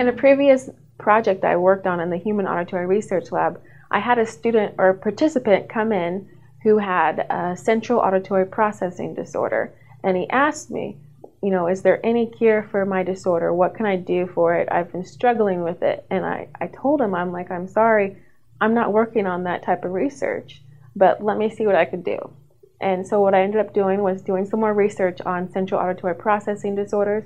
In a previous project I worked on in the Human Auditory Research Lab, I had a student or participant come in who had a central auditory processing disorder. And he asked me, is there any cure for my disorder? What can I do for it? I've been struggling with it. And I told him, I'm sorry, I'm not working on that type of research, but let me see what I could do. And so what I ended up doing was doing some more research on central auditory processing disorders.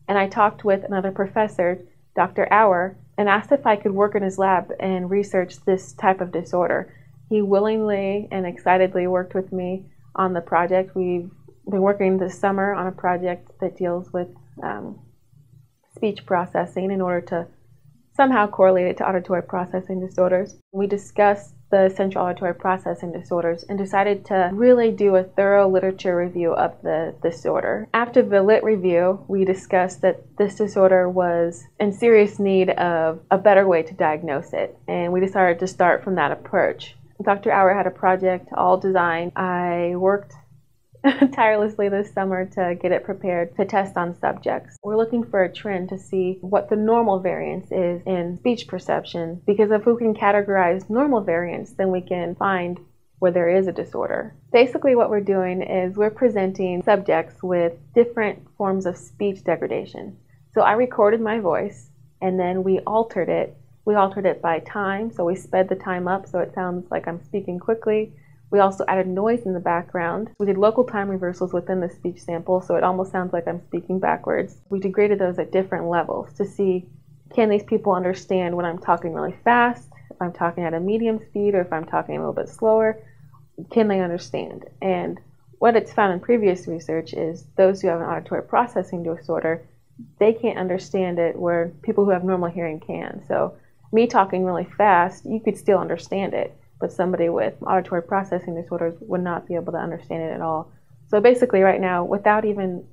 And I talked with another professor, Dr. Auer, and asked if I could work in his lab and research this type of disorder. He willingly and excitedly worked with me on the project. We've been working this summer on a project that deals with speech processing in order to somehow correlate it to auditory processing disorders. We discussed the central auditory processing disorders and decided to really do a thorough literature review of the disorder. After the lit review, we discussed that this disorder was in serious need of a better way to diagnose it, and we decided to start from that approach. Dr. Auer had a project all designed. I worked tirelessly this summer to get it prepared to test on subjects. We're looking for a trend to see what the normal variance is in speech perception, because if we can categorize normal variance, then we can find where there is a disorder. Basically what we're doing is we're presenting subjects with different forms of speech degradation. So I recorded my voice and then we altered it. We altered it by time, so we sped the time up so it sounds like I'm speaking quickly. We also added noise in the background. We did local time reversals within the speech sample, so it almost sounds like I'm speaking backwards. We degraded those at different levels to see, can these people understand when I'm talking really fast, if I'm talking at a medium speed, or if I'm talking a little bit slower, can they understand? And what it's found in previous research is those who have an auditory processing disorder, they can't understand it where people who have normal hearing can. So me talking really fast, you could still understand it, but somebody with auditory processing disorders would not be able to understand it at all. So basically right now, without even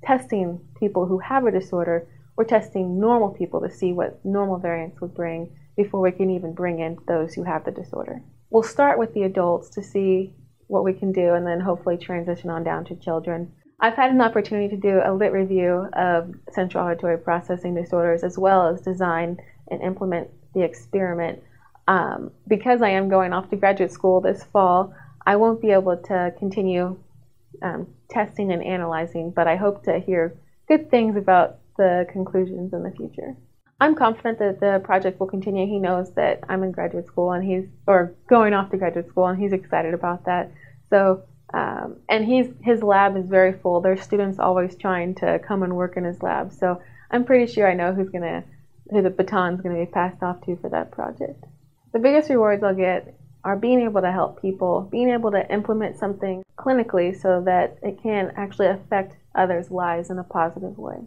testing people who have a disorder, we're testing normal people to see what normal variance would bring before we can even bring in those who have the disorder. We'll start with the adults to see what we can do and then hopefully transition on down to children. I've had an opportunity to do a lit review of central auditory processing disorders as well as design and implement the experiment. Because I am going off to graduate school this fall, I won't be able to continue testing and analyzing, but I hope to hear good things about the conclusions in the future. I'm confident that the project will continue. He knows that I'm in graduate school and going off to graduate school, and he's excited about that. So, and his lab is very full. There's students always trying to come and work in his lab. So I'm pretty sure I know who the baton's going to be passed off to for that project. The biggest rewards I'll get are being able to help people, being able to implement something clinically so that it can actually affect others' lives in a positive way.